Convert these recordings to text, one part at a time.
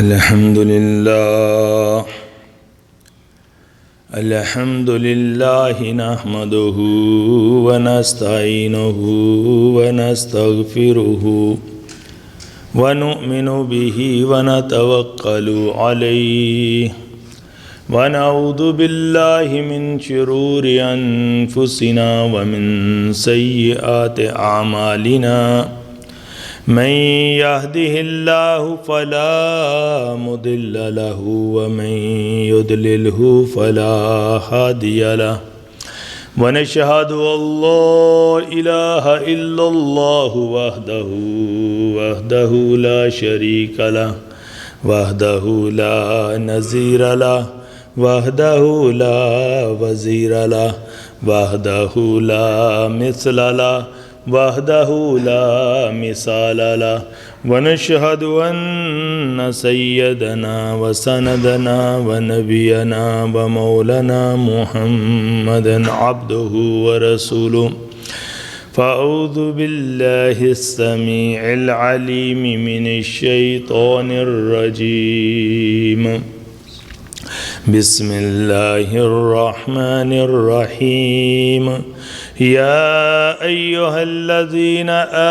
الحمد لله نحمده ونستعينه ونستغفره ونؤمن به ونتوكل عليه ونعوذ بالله من شرور أنفسنا ومن سيئات أعمالنا من يهده الله فلا مضل له ومن يضلله فلا هادي له ونشهد أن لا إله إلا الله وحده لا شريك له وحده لا نظير له وحده لا وزير له وحده لا مثل له وحده لا مثال له ونشهد أن سيدنا وسندنا ونبينا ومولانا محمدا عبده ورسوله فأعوذ بالله السميع العليم من الشيطان الرجيم بسم الله الرحمن الرحيم يا أيها الذين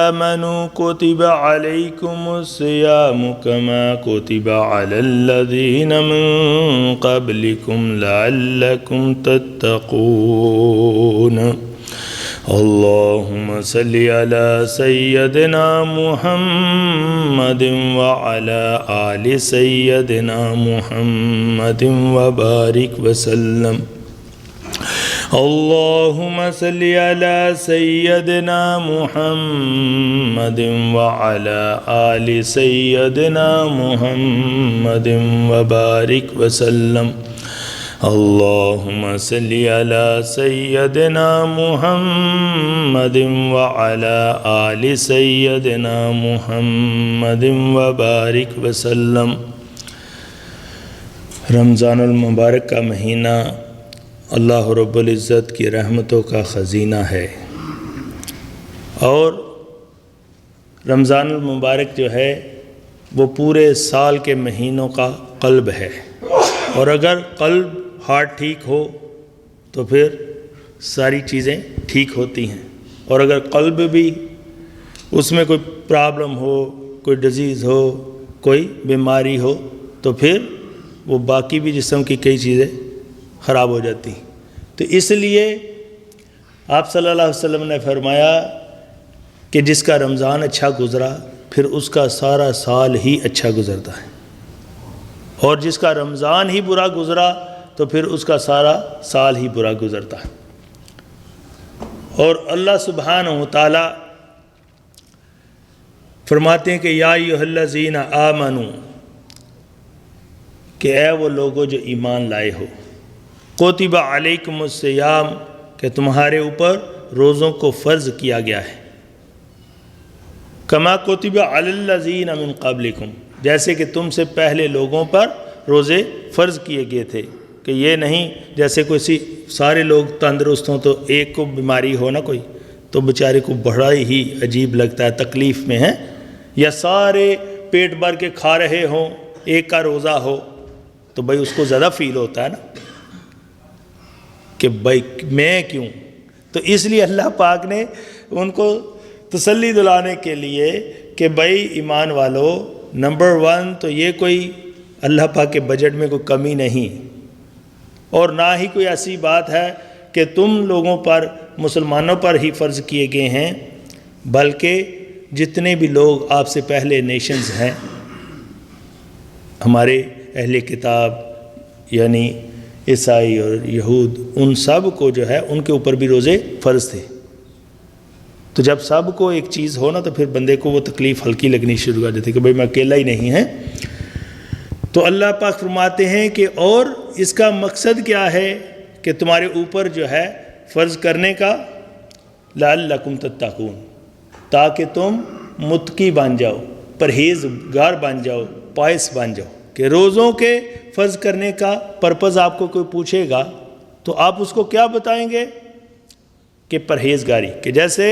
آمنوا كتب عليكم الصيام كما كتب على الذين من قبلكم لعلكم تتقون اللهم صل على سيدنا محمد وعلى آل سيدنا محمد وبارك وسلم اللهم صل على سيدنا محمد وعلى آل سيدنا محمد وبارك وسلم اللهم صل على سيدنا محمد وعلى آل سيدنا محمد وبارك وسلم۔ رمضان المبارک کا مہینہ اللہ رب العزت کی رحمتوں کا خزینہ ہے، اور رمضان المبارک جو ہے وہ پورے سال کے مہینوں کا قلب ہے، اور اگر قلب ہارٹ ٹھیک ہو تو پھر ساری چیزیں ٹھیک ہوتی ہیں، اور اگر قلب بھی اس میں کوئی پرابلم ہو، کوئی ڈیزیز ہو، کوئی بیماری ہو تو پھر وہ باقی بھی جسم کی کئی چیزیں خراب ہو جاتی ہیں۔ تو اس لیے آپ صلی اللہ علیہ وسلم نے فرمایا کہ جس کا رمضان اچھا گزرا پھر اس کا سارا سال ہی اچھا گزرتا ہے، اور جس کا رمضان ہی برا گزرا تو پھر اس کا سارا سال ہی برا گزرتا ہے۔ اور اللہ سبحانہ و تعالی فرماتے ہیں کہ یا ایھا الذین آمنو، کہ اے وہ لوگوں جو ایمان لائے ہو، کتب علیکم الصیام، کہ تمہارے اوپر روزوں کو فرض کیا گیا ہے، کما کتب علی الذین من قبلکم، جیسے کہ تم سے پہلے لوگوں پر روزے فرض کیے گئے تھے، کہ یہ نہیں جیسے کوئی سارے لوگ تندرست ہوں تو ایک کو بیماری ہو نا کوئی تو بیچارے کو بڑا ہی عجیب لگتا ہے، تکلیف میں ہے، یا سارے پیٹ بھر کے کھا رہے ہوں ایک کا روزہ ہو تو بھائی اس کو زیادہ فیل ہوتا ہے نا کہ بھائی میں کیوں۔ تو اس لیے اللہ پاک نے ان کو تسلی دلانے کے لیے کہ بھائی ایمان والو، نمبر 1 تو یہ کوئی اللہ پاک کے بجٹ میں کوئی کمی نہیں، اور نہ ہی کوئی ایسی بات ہے کہ تم لوگوں پر مسلمانوں پر ہی فرض کیے گئے ہیں، بلکہ جتنے بھی لوگ آپ سے پہلے نیشنز ہیں، ہمارے اہل کتاب یعنی عیسائی اور یہود، ان سب کو جو ہے ان کے اوپر بھی روزے فرض تھے۔ تو جب سب کو ایک چیز ہو نا تو پھر بندے کو وہ تکلیف ہلکی لگنی شروع کر دیتی کہ بھئی میں اکیلا ہی نہیں ہے۔ تو اللہ پاک فرماتے ہیں کہ اور اس کا مقصد کیا ہے کہ تمہارے اوپر جو ہے فرض کرنے کا، لعلکم تتقون، تاکہ تم متقی بن جاؤ، پرہیزگار بن جاؤ، پائس بن جاؤ۔ کہ روزوں کے فرض کرنے کا پرپز آپ کو کوئی پوچھے گا تو آپ اس کو کیا بتائیں گے کہ پرہیزگاری، کہ جیسے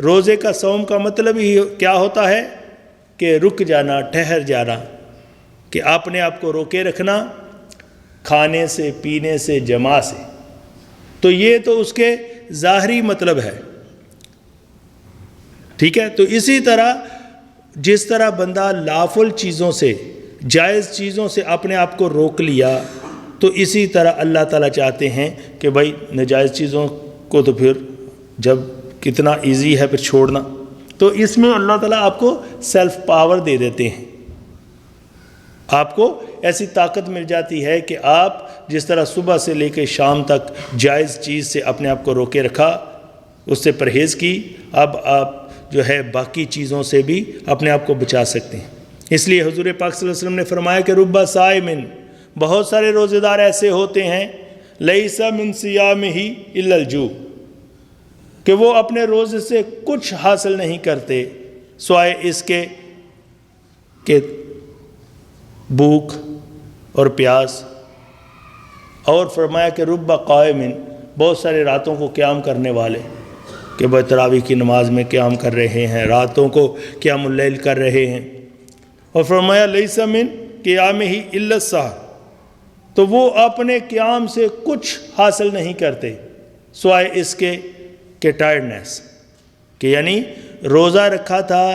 روزے کا صوم کا مطلب ہی کیا ہوتا ہے کہ رک جانا، ٹھہر جانا، کہ اپنے آپ کو روکے رکھنا کھانے سے، پینے سے، جماع سے. تو یہ تو اس کے ظاہری مطلب ہے. ٹھیک ہے. تو اسی طرح جس طرح بندہ لافل چیزوں سے، جائز چیزوں سے اپنے آپ کو روک لیا، تو اسی طرح اللہ تعالیٰ چاہتے ہیں کہ بھائی ناجائز چیزوں کو تو پھر جب کتنا ایزی ہے پھر چھوڑنا. تو اس میں اللہ تعالیٰ آپ کو سیلف پاور دے دیتے ہیں. آپ کو ایسی طاقت مل جاتی ہے کہ آپ جس طرح صبح سے لے کے شام تک جائز چیز سے اپنے آپ کو روکے رکھا، اس سے پرہیز کی، اب آپ جو ہے باقی چیزوں سے بھی اپنے آپ کو بچا سکتے ہیں. اس لیے حضور پاک صلی اللہ علیہ وسلم نے فرمایا کہ رب صائمن، بہت سارے روزے دار ایسے ہوتے ہیں، لیس من صیامہ الا الجوع، کہ وہ اپنے روزے سے کچھ حاصل نہیں کرتے سوائے اس کے کہ بھوک اور پیاس. اور فرمایا کہ رب قائمن، بہت سارے راتوں کو قیام کرنے والے، کہ بھائی تراویح کی نماز میں قیام کر رہے ہیں، راتوں کو قیام اللیل کر رہے ہیں. اور فرمایا لیس من قیامہ الا السحر، تو وہ اپنے قیام سے کچھ حاصل نہیں کرتے سوائے اس کے کہ ٹائرڈنیس، کہ یعنی روزہ رکھا تھا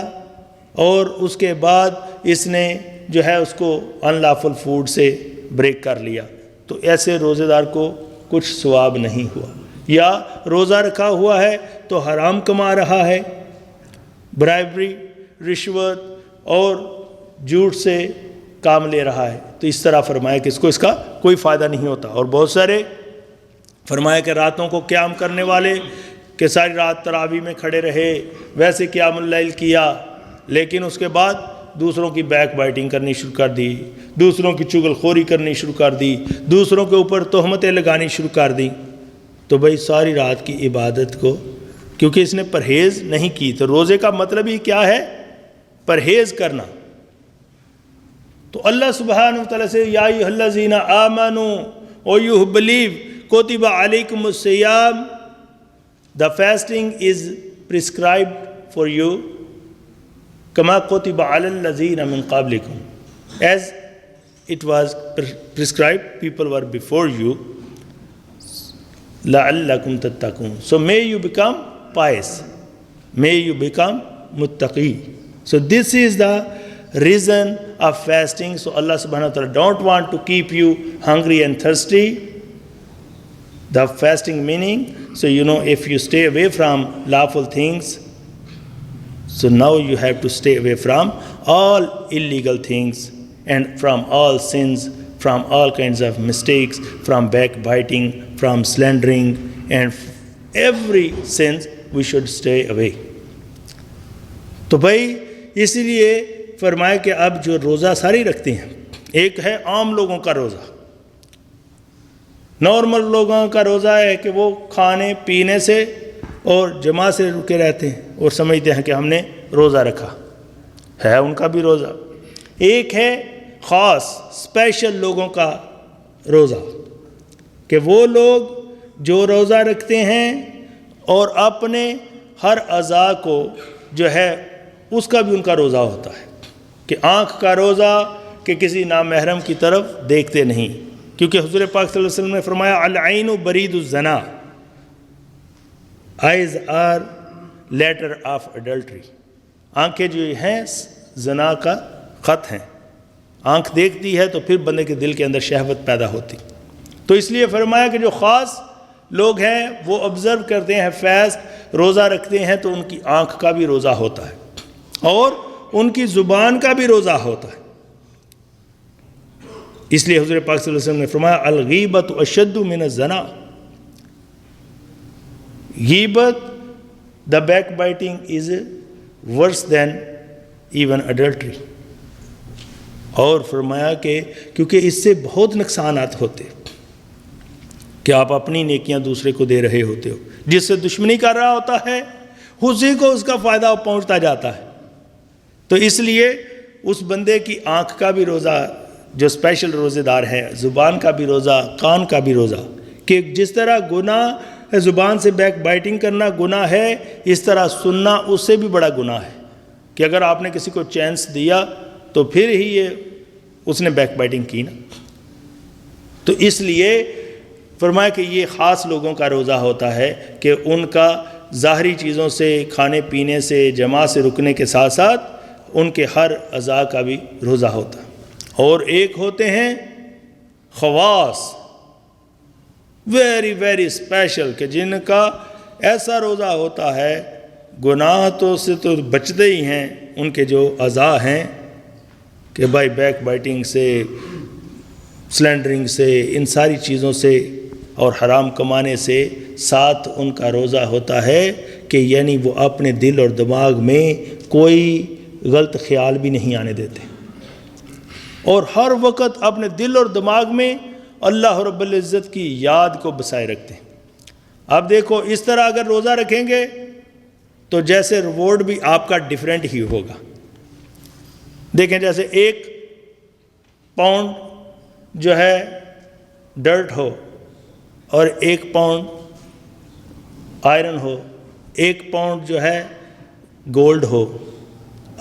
اور اس کے بعد اس نے جو ہے اس کو ان لافل فوڈ سے بریک کر لیا، تو ایسے روزے دار کو کچھ ثواب نہیں ہوا. یا روزہ رکھا ہوا ہے تو حرام کما رہا ہے، برائبری، رشوت اور جھوٹ سے کام لے رہا ہے، تو اس طرح فرمایا کہ اس کا کوئی فائدہ نہیں ہوتا. اور بہت سارے فرمایا کہ راتوں کو قیام کرنے والے کہ ساری رات تراویح میں کھڑے رہے، ویسے قیام اللیل کیا، لیکن اس کے بعد دوسروں کی بیک بائٹنگ کرنی شروع کر دی، دوسروں کی چغل خوری کرنی شروع کر دی، دوسروں کے اوپر تہمتیں لگانی شروع کر دی. تو بھائی ساری رات کی عبادت کو، کیونکہ اس نے پرہیز نہیں کی، تو روزے کا مطلب ہی کیا ہے؟ پرہیز کرنا. تو اللہ سبحانہ وتعالیٰ سے یا ایھا الذین آمنوا او یو بلیو کتب علیکم الصیام، the fasting is prescribed for you کما کتب علی الذین من قبلکم، as it was prescribed people were before you لعلکم تتقون. So may you become pious, may you become muttaqi. So this is the reason of fasting. So Allah subhanahu wa ta'ala don't want to keep you hungry and thirsty. The fasting meaning, so if you stay away from lawful things, so now you have to stay away from all illegal things and from all sins, from all kinds of mistakes, from backbiting, from slandering, and every sin we should stay away. تو بھائی اسی لیے فرمایا کہ اب جو روزہ ساری رکھتے ہیں، ایک ہے عام لوگوں کا روزہ، نارمل لوگوں کا روزہ ہے کہ وہ کھانے پینے سے اور جماع سے رکے رہتے ہیں اور سمجھتے ہیں کہ ہم نے روزہ رکھا ہے، ان کا بھی روزہ. ایک ہے خاص اسپیشل لوگوں کا روزہ، کہ وہ لوگ جو روزہ رکھتے ہیں اور اپنے ہر اعضاء کو جو ہے اس کا بھی ان کا روزہ ہوتا ہے، کہ آنکھ کا روزہ کہ کسی نامحرم کی طرف دیکھتے نہیں، کیونکہ حضور پاک صلی اللہ علیہ وسلم نے فرمایا العین برید الزنا، eyes are letter of adultery, آنکھیں جو ہیں زنا کا خط ہیں. آنکھ دیکھتی ہے تو پھر بندے کے دل کے اندر شہوت پیدا ہوتی. تو اس لیے فرمایا کہ جو خاص لوگ ہیں وہ آبزرو کرتے ہیں، فاسٹ روزہ رکھتے ہیں، تو ان کی آنکھ کا بھی روزہ ہوتا ہے اور ان کی زبان کا بھی روزہ ہوتا ہے. اس لیے حضور پاک صلی اللہ علیہ وسلم نے فرمایا الغیبۃ اشد من الزنا، غیبت، the backbiting is worse than even adultery. اور فرمایا کہ کیونکہ اس سے بہت نقصانات ہوتے کہ آپ اپنی نیکیاں دوسرے کو دے رہے ہوتے ہو، جس سے دشمنی کر رہا ہوتا ہے اسی کو اس کا فائدہ پہنچتا جاتا ہے. تو اس لیے اس بندے کی آنکھ کا بھی روزہ، جو اسپیشل روزے دار ہے، زبان کا بھی روزہ، کان کا بھی روزہ، کہ جس طرح گناہ زبان سے بیک بائٹنگ کرنا گناہ ہے، اس طرح سننا اس سے بھی بڑا گناہ ہے. کہ اگر آپ نے کسی کو چانس دیا تو پھر ہی یہ اس نے بیک بائٹنگ کی نا. تو اس لیے فرمایا کہ یہ خاص لوگوں کا روزہ ہوتا ہے کہ ان کا ظاہری چیزوں سے، کھانے پینے سے، جماع سے رکنے کے ساتھ ساتھ ان کے ہر اعضاء کا بھی روزہ ہوتا ہے. اور ایک ہوتے ہیں خواص، ویری ویری اسپیشل، کہ جن کا ایسا روزہ ہوتا ہے گناہ تو سے تو بچتے ہی ہیں، ان کے جو اعضاء ہیں کہ بھائی بیک بائٹنگ سے، سلینڈرنگ سے، ان ساری چیزوں سے اور حرام کمانے سے ساتھ ان کا روزہ ہوتا ہے کہ یعنی وہ اپنے دل اور دماغ میں کوئی غلط خیال بھی نہیں آنے دیتے، اور ہر وقت اپنے دل اور دماغ میں اللہ رب العزت کی یاد کو بسائے رکھتے ہیں. اب دیکھو اس طرح اگر روزہ رکھیں گے تو جیسے ریوارڈ بھی آپ کا ڈیفرنٹ ہی ہوگا. دیکھیں جیسے 1 پاؤنڈ جو ہے ڈرٹ ہو اور 1 پاؤنڈ آئرن ہو، 1 پاؤنڈ جو ہے گولڈ ہو،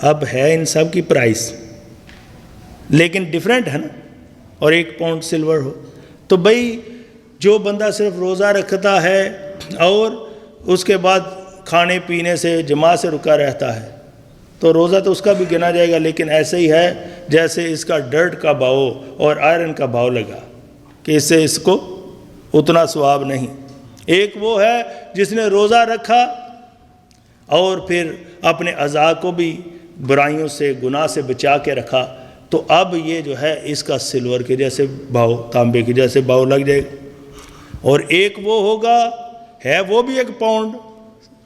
اب ہے ان سب کی پرائس لیکن ڈیفرنٹ ہے نا، اور 1 پاؤنڈ سلور ہو. تو بھئی جو بندہ صرف روزہ رکھتا ہے اور اس کے بعد کھانے پینے سے، جماع سے رکا رہتا ہے تو روزہ تو اس کا بھی گنا جائے گا، لیکن ایسے ہی ہے جیسے اس کا ڈرٹ کا بھاؤ اور آئرن کا بھاؤ لگا کہ اس سے اس کو اتنا ثواب نہیں. ایک وہ ہے جس نے روزہ رکھا اور پھر اپنے اعضاء کو بھی برائیوں سے، گناہ سے بچا کے رکھا، تو اب یہ جو ہے اس کا سلور کے جیسے بھاؤ، تانبے کے جیسے بھاؤ لگ جائے گا. اور ایک وہ ہوگا، ہے وہ بھی 1 پاؤنڈ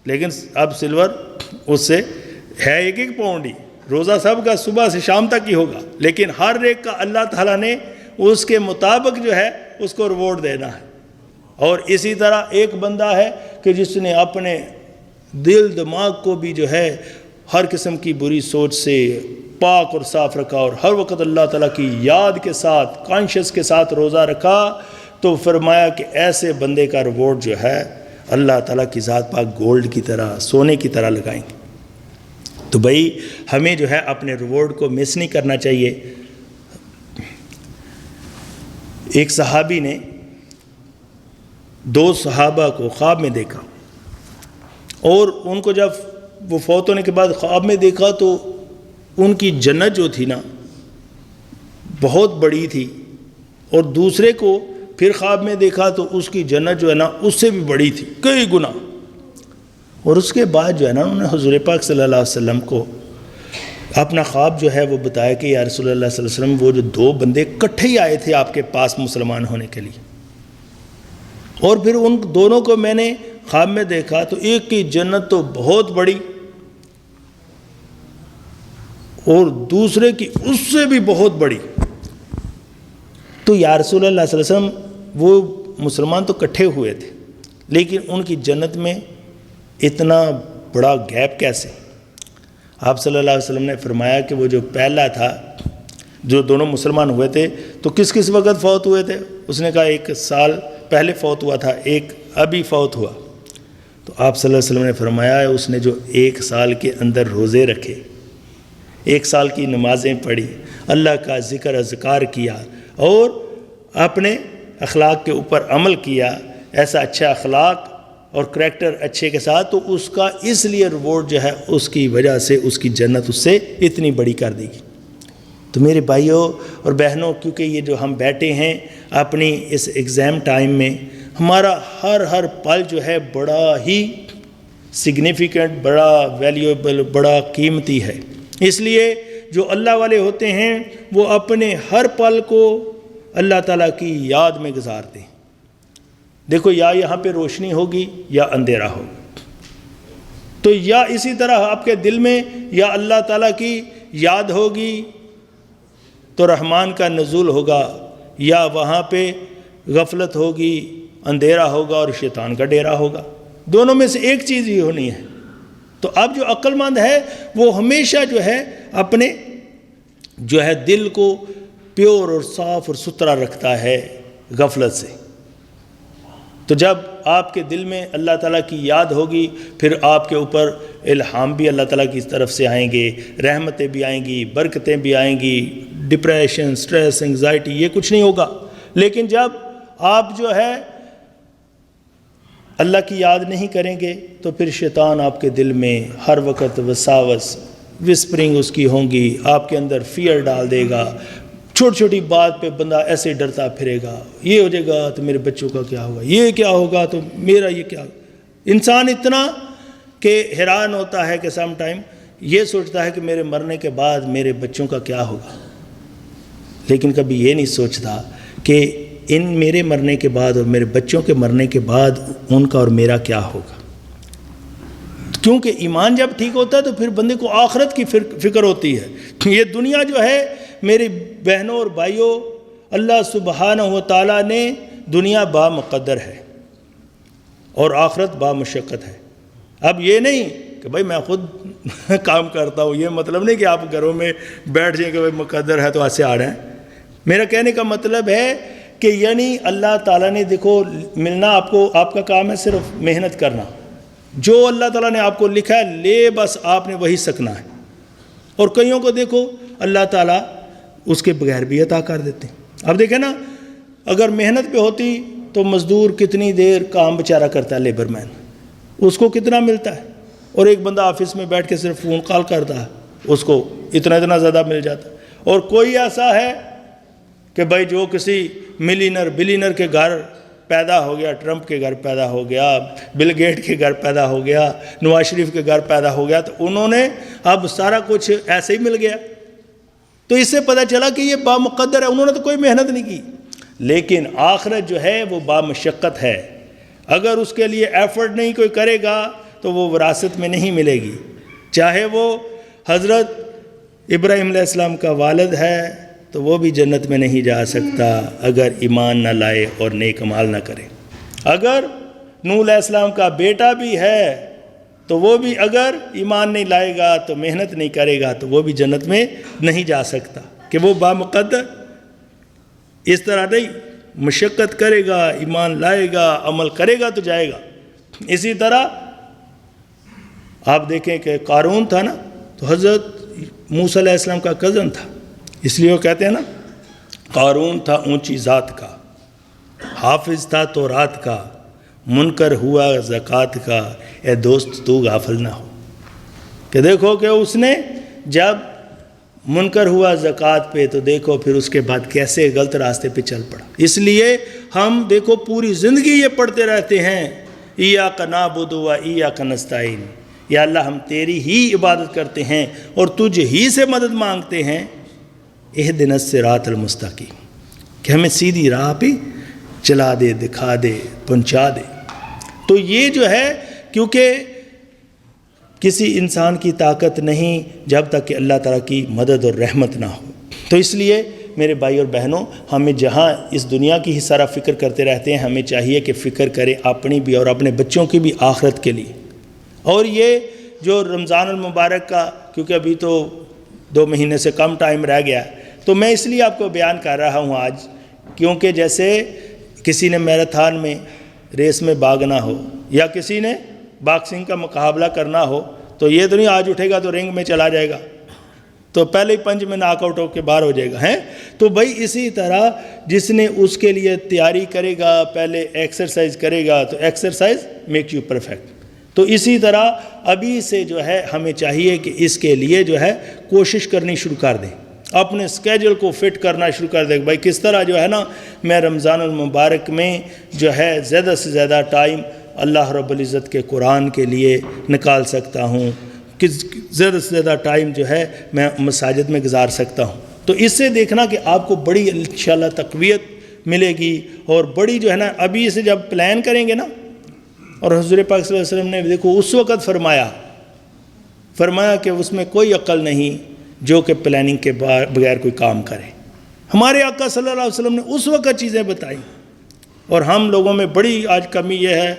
لیکن اب سلور اس سے ہے 1 پاؤنڈ ہی. روزہ سب کا صبح سے شام تک ہی ہوگا، لیکن ہر ایک کا اللہ تعالیٰ نے اس کے مطابق جو ہے اس کو ریوارڈ دینا ہے. اور اسی طرح ایک بندہ ہے کہ جس نے اپنے دل دماغ کو بھی جو ہے ہر قسم کی بری سوچ سے پاک اور صاف رکھا اور ہر وقت اللہ تعالیٰ کی یاد کے ساتھ، کانشیس کے ساتھ روزہ رکھا، تو فرمایا کہ ایسے بندے کا ریوارڈ جو ہے اللہ تعالیٰ کی ذات پاک گولڈ کی طرح، سونے کی طرح لگائیں گے. تو بھائی ہمیں جو ہے اپنے ریوارڈ کو مس نہیں کرنا چاہیے. ایک صحابی نے 2 صحابہ کو خواب میں دیکھا، اور ان کو جب وہ فوت ہونے کے بعد خواب میں دیکھا تو ان کی جنت جو تھی نا بہت بڑی تھی، اور دوسرے کو پھر خواب میں دیکھا تو اس کی جنت جو ہے نا اس سے بھی بڑی تھی کئی گنا. اور اس کے بعد جو ہے نا انہوں نے حضور پاک صلی اللہ علیہ وسلم کو اپنا خواب جو ہے وہ بتایا کہ یا رسول اللہ صلی اللہ علیہ وسلم وہ جو 2 بندے اکٹھے ہی آئے تھے آپ کے پاس مسلمان ہونے کے لیے، اور پھر ان دونوں کو میں نے خواب میں دیکھا تو ایک کی جنت تو بہت بڑی اور دوسرے کی اس سے بھی بہت بڑی. تو یا رسول اللہ صلی اللہ علیہ وسلم وہ مسلمان تو اکٹھے ہوئے تھے لیکن ان کی جنت میں اتنا بڑا گیپ کیسے؟ آپ صلی اللہ علیہ وسلم نے فرمایا کہ وہ جو پہلا تھا، جو دونوں مسلمان ہوئے تھے تو کس وقت فوت ہوئے تھے؟ اس نے کہا 1 سال پہلے فوت ہوا تھا، ایک ابھی فوت ہوا. تو آپ صلی اللہ علیہ وسلم نے فرمایا اس نے جو 1 سال کے اندر روزے رکھے، 1 سال کی نمازیں پڑھی، اللہ کا ذکر اذکار کیا اور اپنے اخلاق کے اوپر عمل کیا، ایسا اچھا اخلاق اور کریکٹر اچھے کے ساتھ، تو اس کا اس لیے ریوارڈ جو ہے اس کی وجہ سے اس کی جنت اس سے اتنی بڑی کر دی گی. تو میرے بھائیوں اور بہنوں، کیونکہ یہ جو ہم بیٹھے ہیں اپنی اس ایگزام ٹائم میں، ہمارا ہر پل جو ہے بڑا ہی سگنیفیکنٹ، بڑا ویلیوبل، بڑا قیمتی ہے. اس لیے جو اللہ والے ہوتے ہیں وہ اپنے ہر پل کو اللہ تعالیٰ کی یاد میں گزارتے ہیں. دیکھو یا یہاں پہ روشنی ہوگی یا اندھیرا ہوگا، تو یا اسی طرح آپ کے دل میں یا اللہ تعالیٰ کی یاد ہوگی تو رحمان کا نزول ہوگا، یا وہاں پہ غفلت ہوگی، اندھیرا ہوگا اور شیطان کا ڈیرا ہوگا. دونوں میں سے ایک چیز ہی ہونی ہے. تو اب جو عقل مند ہے وہ ہمیشہ جو ہے اپنے جو ہے دل کو پیور اور صاف اور ستھرا رکھتا ہے غفلت سے. تو جب آپ کے دل میں اللہ تعالیٰ کی یاد ہوگی پھر آپ کے اوپر الہام بھی اللہ تعالیٰ کی طرف سے آئیں گے، رحمتیں بھی آئیں گی، برکتیں بھی آئیں گی، ڈپریشن، سٹریس، انگزائٹی، یہ کچھ نہیں ہوگا. لیکن جب آپ جو ہے اللہ کی یاد نہیں کریں گے تو پھر شیطان آپ کے دل میں ہر وقت وساوس، وسپرنگ اس کی ہوں گی، آپ کے اندر فیئر ڈال دے گا. چھوٹی چھوٹی بات پہ بندہ ایسے ڈرتا پھرے گا، یہ ہو جائے گا تو میرے بچوں کا کیا ہوگا، یہ کیا ہوگا تو میرا یہ کیا ہوگا. انسان اتنا کہ حیران ہوتا ہے کہ سم ٹائم یہ سوچتا ہے کہ میرے مرنے کے بعد میرے بچوں کا کیا ہوگا، لیکن کبھی یہ نہیں سوچتا کہ ان میرے مرنے کے بعد اور میرے بچوں کے مرنے کے بعد ان کا اور میرا کیا ہوگا. کیونکہ ایمان جب ٹھیک ہوتا ہے تو پھر بندے کو آخرت کی فکر ہوتی ہے. یہ دنیا جو ہے میری بہنوں اور بھائیوں، اللہ سبحانہ و تعالیٰ نے دنیا با مقدر ہے اور آخرت با مشقت ہے. اب یہ نہیں کہ بھائی میں خود کام کرتا ہوں، یہ مطلب نہیں کہ آپ گھروں میں بیٹھ جائیں کہ بھائی مقدر ہے تو ایسے آ رہے ہیں. میرا کہنے کا مطلب ہے کہ یعنی اللہ تعالیٰ نے دیکھو ملنا آپ کا کام ہے صرف محنت کرنا. جو اللہ تعالیٰ نے آپ کو لکھا ہے لے بس آپ نے وہی سکنا ہے. اور کئیوں کو دیکھو اللہ تعالیٰ اس کے بغیر بھی عطا کر دیتے ہیں. اب دیکھیں نا، اگر محنت پہ ہوتی تو مزدور کتنی دیر کام بیچارہ کرتا ہے، لیبر مین، اس کو کتنا ملتا ہے. اور ایک بندہ آفس میں بیٹھ کے صرف فون کال کرتا ہے، اس کو اتنا زیادہ مل جاتا ہے. اور کوئی ایسا ہے کہ بھائی جو کسی بلینر کے گھر پیدا ہو گیا، ٹرمپ کے گھر پیدا ہو گیا، بل گیٹ کے گھر پیدا ہو گیا، نواز شریف کے گھر پیدا ہو گیا، تو انہوں نے اب سارا کچھ ایسے ہی مل گیا. تو اس سے پتہ چلا کہ یہ بامقدر ہے، انہوں نے تو کوئی محنت نہیں کی. لیکن آخرت جو ہے وہ بامشقت ہے. اگر اس کے لیے ایفرٹ نہیں کوئی کرے گا تو وہ وراثت میں نہیں ملے گی. چاہے وہ حضرت ابراہیم علیہ السلام کا والد ہے تو وہ بھی جنت میں نہیں جا سکتا اگر ایمان نہ لائے اور نیک اعمال نہ کرے. اگر نوح علیہ السلام کا بیٹا بھی ہے تو وہ بھی اگر ایمان نہیں لائے گا تو محنت نہیں کرے گا تو وہ بھی جنت میں نہیں جا سکتا. کہ وہ بامقدر اس طرح نہیں، مشقت کرے گا، ایمان لائے گا، عمل کرے گا تو جائے گا. اسی طرح آپ دیکھیں کہ قارون تھا نا، تو حضرت موسیٰ علیہ السلام کا کزن تھا. اس لیے وہ کہتے ہیں نا، قارون تھا اونچی ذات کا، حافظ تھا تورات کا، منکر ہوا زکوٰۃ کا، اے دوست تو غافل نہ ہو. کہ دیکھو کہ اس نے جب منکر ہوا زکوٰۃ پہ تو دیکھو پھر اس کے بعد کیسے غلط راستے پہ چل پڑا. اس لیے ہم دیکھو پوری زندگی یہ پڑھتے رہتے ہیں، ایاک نعبد و ایاک نستعین، یا اللہ ہم تیری ہی عبادت کرتے ہیں اور تجھ ہی سے مدد مانگتے ہیں. اہدنا الصراط المستقیم، کہ ہمیں سیدھی راہ پہ چلا دے، دکھا دے، پہنچا دے. تو یہ جو ہے، کیونکہ کسی انسان کی طاقت نہیں جب تک کہ اللہ تعالیٰ کی مدد اور رحمت نہ ہو. تو اس لیے میرے بھائی اور بہنوں، ہمیں جہاں اس دنیا کی ہی سارا فکر کرتے رہتے ہیں، ہمیں چاہیے کہ فکر کریں اپنی بھی اور اپنے بچوں کی بھی آخرت کے لیے. اور یہ جو رمضان المبارک کا، کیونکہ ابھی تو 2 مہینے سے کم ٹائم رہ گیا ہے، تو میں اس لیے آپ کو بیان کر رہا ہوں آج، کیونکہ جیسے کسی نے میراتھن میں ریس میں بھاگنا ہو یا کسی نے باکسنگ کا مقابلہ کرنا ہو، تو یہ تو نہیں آج اٹھے گا تو رنگ میں چلا جائے گا تو پہلے ہی پنچ میں ناک آؤٹ ہو کے باہر ہو جائے گا. تو بھائی اسی طرح جس نے اس کے لیے تیاری کرے گا، پہلے ایکسرسائز کرے گا تو ایکسرسائز میک یو پرفیکٹ. تو اسی طرح ابھی سے جو ہے ہمیں چاہیے کہ اس کے لیے جو ہے کوشش کرنی شروع کر دیں، اپنے اسکیجول کو فٹ کرنا شروع کر دیں. بھائی کس طرح جو ہے نا میں رمضان المبارک میں جو ہے زیادہ سے زیادہ ٹائم اللہ رب العزت کے قرآن کے لیے نکال سکتا ہوں، زیادہ سے زیادہ ٹائم جو ہے میں مساجد میں گزار سکتا ہوں. تو اس سے دیکھنا کہ آپ کو بڑی انشاءاللہ تقویت ملے گی، اور بڑی جو ہے نا ابھی سے جب پلان کریں گے نا. اور حضور پاک صلی اللہ علیہ وسلم نے دیکھو اس وقت فرمایا کہ اس میں کوئی عقل نہیں جو کہ پلاننگ کے بغیر کوئی کام کرے. ہمارے آقا صلی اللہ علیہ وسلم نے اس وقت چیزیں بتائیں. اور ہم لوگوں میں بڑی آج کمی یہ ہے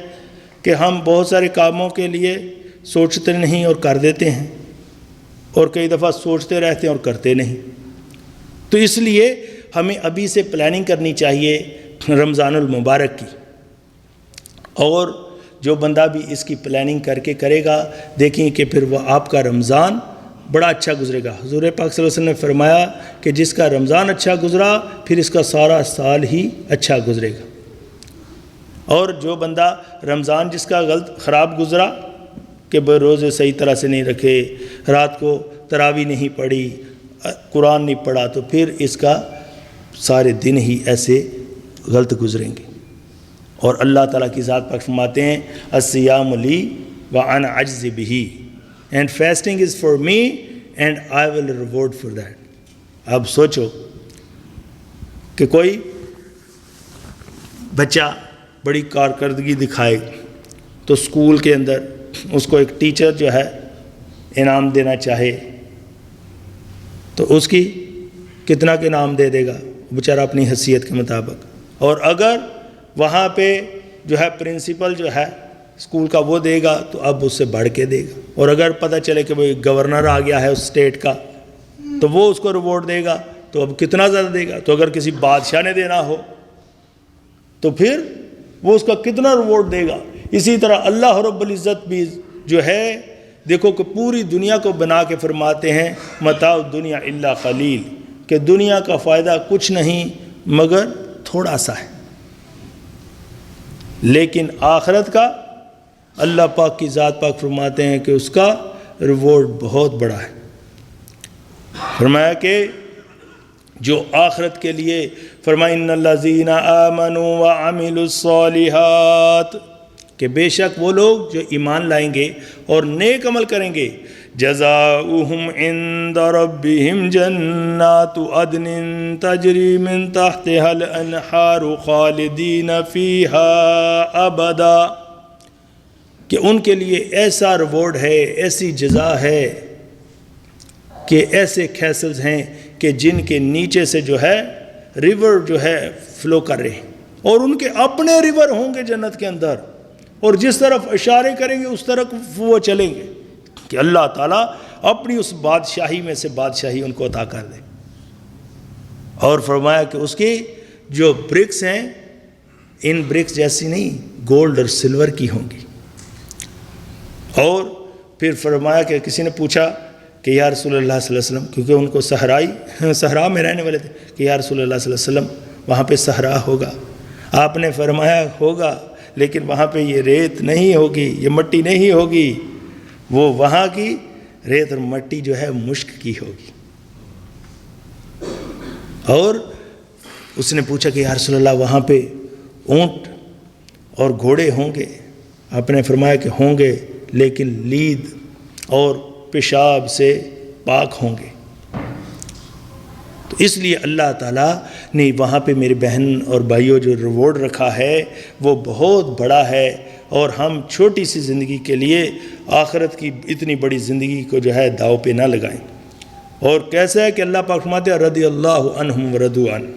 کہ ہم بہت سارے کاموں کے لیے سوچتے نہیں اور کر دیتے ہیں، اور کئی دفعہ سوچتے رہتے ہیں اور کرتے نہیں. تو اس لیے ہمیں ابھی سے پلاننگ کرنی چاہیے رمضان المبارک کی. اور جو بندہ بھی اس کی پلاننگ کر کے کرے گا، دیکھیں کہ پھر وہ آپ کا رمضان بڑا اچھا گزرے گا۔ حضور پاک صلی اللہ علیہ وسلم نے فرمایا کہ جس کا رمضان اچھا گزرا پھر اس کا سارا سال ہی اچھا گزرے گا، اور جو بندہ رمضان جس کا خراب گزرا کہ وہ روزے صحیح طرح سے نہیں رکھے، رات کو تراویح نہیں پڑھی، قرآن نہیں پڑھا، تو پھر اس کا سارے دن ہی ایسے غلط گزریں گے۔ اور اللہ تعالیٰ کی ذات پاک فرماتے ہیں الصیام لی وانا اجزی بہ، and fasting is for me and I will reward for that. اب سوچو کہ کوئی بچہ بڑی کارکردگی دکھائے تو اسکول کے اندر اس کو ایک ٹیچر جو ہے انعام دینا چاہے تو اس کی کتنا کے انعام دے دے گا بیچارہ اپنی حیثیت کے مطابق، اور اگر وہاں پہ جو ہے پرنسپل جو ہے اسکول کا وہ دے گا تو اب اس سے بڑھ کے دے گا، اور اگر پتہ چلے کہ وہ گورنر آ گیا ہے اس اسٹیٹ کا تو وہ اس کو ریوارڈ دے گا تو اب کتنا زیادہ دے گا، تو اگر کسی بادشاہ نے دینا ہو تو پھر وہ اس کا کتنا ریوارڈ دے گا۔ اسی طرح اللہ رب العزت بھی جو ہے دیکھو کہ پوری دنیا کو بنا کے فرماتے ہیں متاع الدنیا الا قلیل، کہ دنیا کا فائدہ کچھ نہیں مگر تھوڑا سا ہے، لیکن آخرت کا اللہ پاک کی ذات پاک فرماتے ہیں کہ اس کا ریوارڈ بہت بڑا ہے۔ فرمایا کہ جو آخرت کے لیے فرمایا ان الذین آمنوا وعملوا الصالحات، کہ بے شک وہ لوگ جو ایمان لائیں گے اور نیک عمل کریں گے، جزاؤہم عند ربہم جنات عدن تجری من تحتها الانہار خالدین فیہا ابدا، کہ ان کے لیے ایسا ریوارڈ ہے، ایسی جزا ہے کہ ایسے کیسلز ہیں کہ جن کے نیچے سے جو ہے ریور جو ہے فلو کر رہے ہیں، اور ان کے اپنے ریور ہوں گے جنت کے اندر، اور جس طرف اشارے کریں گے اس طرف وہ چلیں گے، کہ اللہ تعالیٰ اپنی اس بادشاہی میں سے بادشاہی ان کو عطا کر دے۔ اور فرمایا کہ اس کی جو برکس ہیں ان برکس جیسی نہیں، گولڈ اور سلور کی ہوں گی۔ اور پھر فرمایا کہ کسی نے پوچھا کہ یا رسول اللہ صلی اللہ علیہ وسلم، کیونکہ ان کو صحرا میں رہنے والے تھے، کہ یا رسول اللہ صلی اللہ علیہ وسلم وہاں پہ صحرا ہوگا؟ آپ نے فرمایا ہوگا، لیکن وہاں پہ یہ ریت نہیں ہوگی، یہ مٹی نہیں ہوگی، وہ وہاں کی ریت اور مٹی جو ہے مشک کی ہوگی۔ اور اس نے پوچھا کہ یا رسول اللہ وہاں پہ اونٹ اور گھوڑے ہوں گے؟ آپ نے فرمایا کہ ہوں گے، لیکن لید اور پیشاب سے پاک ہوں گے۔ تو اس لیے اللہ تعالیٰ نے وہاں پہ میری بہن اور بھائیوں جو ریوارڈ رکھا ہے وہ بہت بڑا ہے، اور ہم چھوٹی سی زندگی کے لیے آخرت کی اتنی بڑی زندگی کو جو ہے داؤ پہ نہ لگائیں۔ اور کیسا ہے کہ اللہ پاک فرماتے ہیں رضی اللہ عنہم ورضوا عنہ،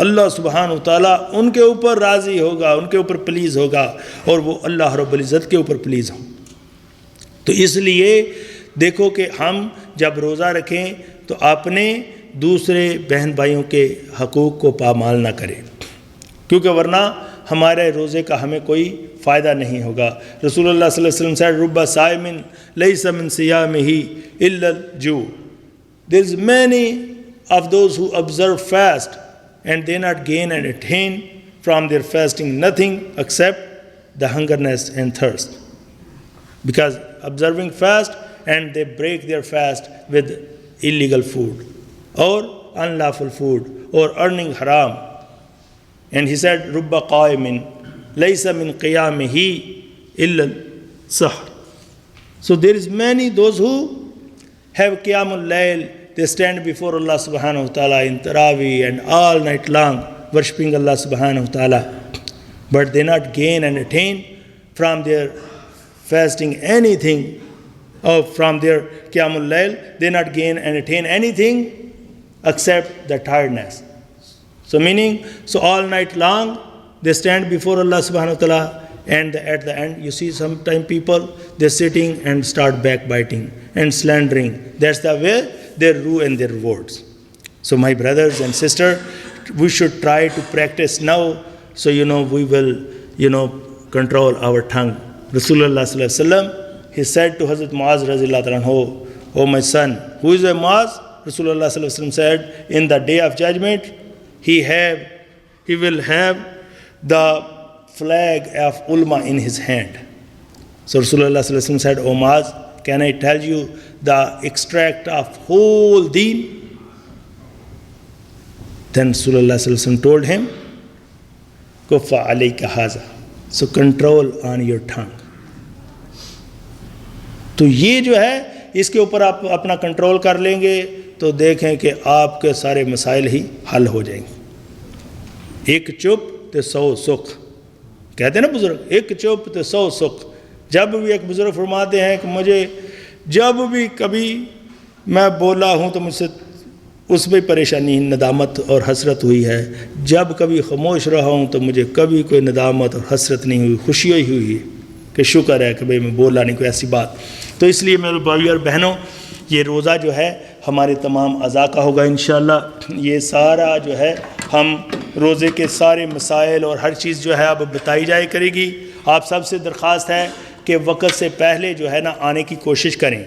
اللہ سبحانہ وتعالیٰ ان کے اوپر راضی ہوگا، ان کے اوپر پلیز ہوگا، اور وہ اللہ رب العزت کے اوپر پلیز ہوں۔ تو اس لیے دیکھو کہ ہم جب روزہ رکھیں تو اپنے دوسرے بہن بھائیوں کے حقوق کو پامال نہ کریں، کیونکہ ورنہ ہمارے روزے کا ہمیں کوئی فائدہ نہیں ہوگا۔ رسول اللہ صلی اللہ علیہ وسلم said رب صائم لیس من صیامہ الا الجوع، there is many of those who observe fast and they not gain and attain from their fasting nothing except the hungerness and thirst, because observing fast and they break their fast with illegal food or unlawful food or earning haram. And he said rubba qa'imin laysa min qiyamihi illa sahr. So there is many those who have qiyamul layl, they stand before Allah subhanahu wa ta'ala in tarawih and all night long worshipping Allah subhanahu wa ta'ala, but they not gain and attain from their fasting anything, or from their qiyamul layl they not gain and attain anything except the tiredness. So meaning, so all night long they stand before Allah subhanahu wa ta'ala, and at the end you see sometimes people they're sitting and start backbiting and slandering. That's the way they ruin their rewards. So my brothers and sisters, we should try to practice now, so we will control our tongue. Rasulullah sallallahu alaihi wasallam, he said to Hazrat Muaz radhiyallahu anhu, O my son, who is a Muaz? Rasulullah sallallahu alaihi wasallam said, in the day of judgment, he will have the flag of ulama in his hand. So Rasulullah sallallahu alaihi wasallam said, O Muaz, can I tell you the extract of whole deen? Then Rasulullah sallallahu alaihi wasallam told him, Kuffa alayka haza. So control on your tongue. تو یہ جو ہے اس کے اوپر آپ اپنا control کر لیں گے تو دیکھیں کہ آپ کے سارے مسائل ہی حل ہو جائیں گے. ایک چپ تے 100 سکھ کہتے ہیں نا بزرگ, ایک چپ تے 100 سکھ. جب بھی ایک بزرگ فرماتے ہیں کہ مجھے جب بھی کبھی میں بولا ہوں تو مجھ سے اس میں پریشانی ندامت اور حسرت ہوئی ہے, جب کبھی خاموش رہا ہوں تو مجھے کبھی کوئی ندامت اور حسرت نہیں ہوئی, خوشی ہی ہوئی ہے کہ شکر ہے کہ بھئی میں بولا نہیں کوئی ایسی بات. تو اس لیے میرے بھائی اور بہنوں, یہ روزہ جو ہے ہمارے تمام اعضاء کا ہوگا انشاءاللہ. یہ سارا جو ہے ہم روزے کے سارے مسائل اور ہر چیز جو ہے اب بتائی جائے کرے گی. آپ سب سے درخواست ہے کہ وقت سے پہلے جو ہے نا آنے کی کوشش کریں,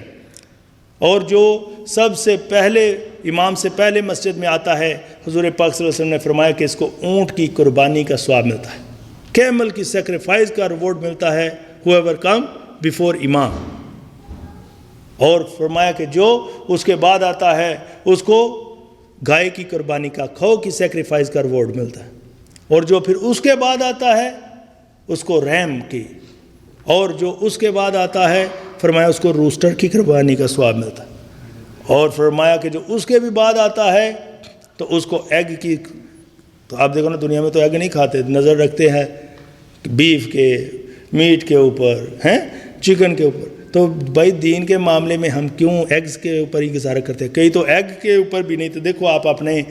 اور جو سب سے پہلے امام سے پہلے مسجد میں آتا ہے, حضور پاک صلی اللہ علیہ وسلم نے فرمایا کہ اس کو اونٹ کی قربانی کا ثواب ملتا ہے, کیمل کی سیکریفائز کا ریوارڈ ملتا ہے, whoever come before امام. اور فرمایا کہ جو اس کے بعد آتا ہے اس کو گائے کی قربانی کا, کھو کی سیکریفائز کا ریوارڈ ملتا ہے, اور جو پھر اس کے بعد آتا ہے اس کو ریم کی, اور جو اس کے بعد آتا ہے فرمایا اس کو روسٹر کی قربانی کا ثواب ملتا ہے, اور فرمایا کہ جو اس کے بھی بعد آتا ہے تو اس کو ایگ کی. تو آپ دیکھو نا دنیا میں تو ایگ نہیں کھاتے, نظر رکھتے ہیں بیف کے, میٹ کے اوپر ہیں, چکن کے اوپر. تو بھائی دین کے معاملے میں ہم کیوں ایگز کے اوپر ہی گزارا کرتے ہیں؟ کئی تو ایگ کے اوپر بھی نہیں. تو دیکھو آپ اپنے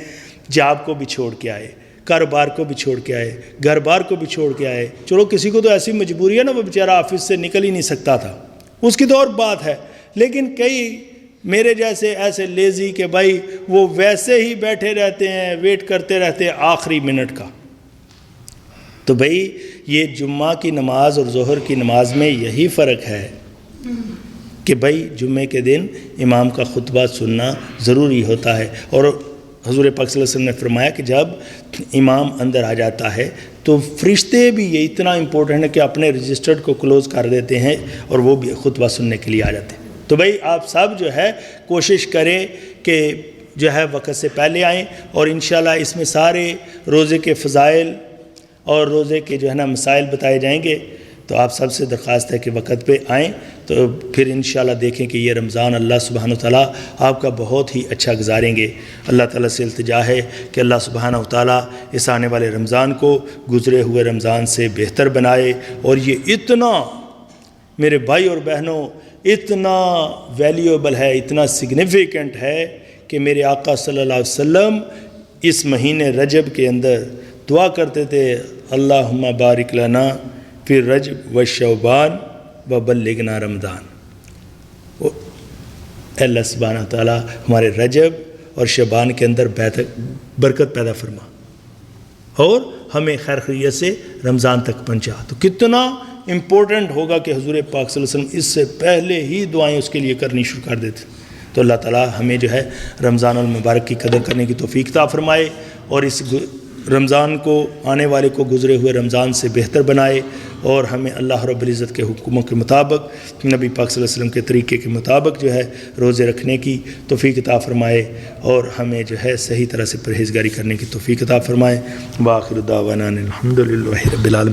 جاب کو بھی چھوڑ کے آئے, کاروبار کو بھی چھوڑ کے آئے, گھر بار کو بھی چھوڑ کے آئے. چلو کسی کو تو ایسی مجبوری ہے نا, وہ بیچارہ آفس سے نکل ہی نہیں سکتا تھا, اس کی تو اور بات ہے. لیکن کئی میرے جیسے ایسے لیزی کہ بھائی وہ ویسے ہی بیٹھے رہتے ہیں, ویٹ کرتے رہتے ہیں آخری منٹ کا. تو بھائی یہ جمعہ کی نماز اور ظہر کی نماز میں یہی فرق ہے کہ بھائی جمعے کے دن امام کا خطبہ سننا ضروری ہوتا ہے. اور حضور پاک صلی اللہ علیہ وسلم نے فرمایا کہ جب امام اندر آ جاتا ہے تو فرشتے بھی یہ اتنا امپورٹنٹ ہے کہ اپنے رجسٹرڈ کو کلوز کر دیتے ہیں اور وہ بھی خطبہ سننے کے لیے آ جاتے ہیں. تو بھائی آپ سب جو ہے کوشش کریں کہ جو ہے وقت سے پہلے آئیں, اور انشاءاللہ اس میں سارے روزے کے فضائل اور روزے کے جو ہے نا مسائل بتائے جائیں گے. تو آپ سب سے درخواست ہے کہ وقت پہ آئیں, تو پھر انشاءاللہ دیکھیں کہ یہ رمضان اللہ سبحانہ وتعالی آپ کا بہت ہی اچھا گزاریں گے. اللہ تعالیٰ سے التجا ہے کہ اللہ سبحانہ وتعالی اس آنے والے رمضان کو گزرے ہوئے رمضان سے بہتر بنائے. اور یہ اتنا میرے بھائی اور بہنوں اتنا ویلیوبل ہے, اتنا سگنیفیکنٹ ہے کہ میرے آقا صلی اللہ علیہ وسلم اس مہینے رجب کے اندر دعا کرتے تھے, اللہم بارک لنا فی رجب و شعبان و بلغنا رمضان. اللہ سبحانہ تعالیٰ ہمارے رجب اور شعبان کے اندر برکت پیدا فرما اور ہمیں خیر خیریت سے رمضان تک پہنچا. تو کتنا امپورٹنٹ ہوگا کہ حضور پاک صلی اللہ علیہ وسلم اس سے پہلے ہی دعائیں اس کے لیے کرنی شروع کر دیتے. تو اللہ تعالیٰ ہمیں جو ہے رمضان المبارک کی قدر کرنے کی توفیق عطا فرمائے, اور اس رمضان کو آنے والے کو گزرے ہوئے رمضان سے بہتر بنائے, اور ہمیں اللہ رب العزت کے حکموں کے مطابق نبی پاک صلی اللہ علیہ وسلم کے طریقے کے مطابق جو ہے روزے رکھنے کی توفیق عطا فرمائے, اور ہمیں جو ہے صحیح طرح سے پرہیزگاری کرنے کی توفیق عطا فرمائے. وآخر دعوانا الحمدللہ رب العالمین.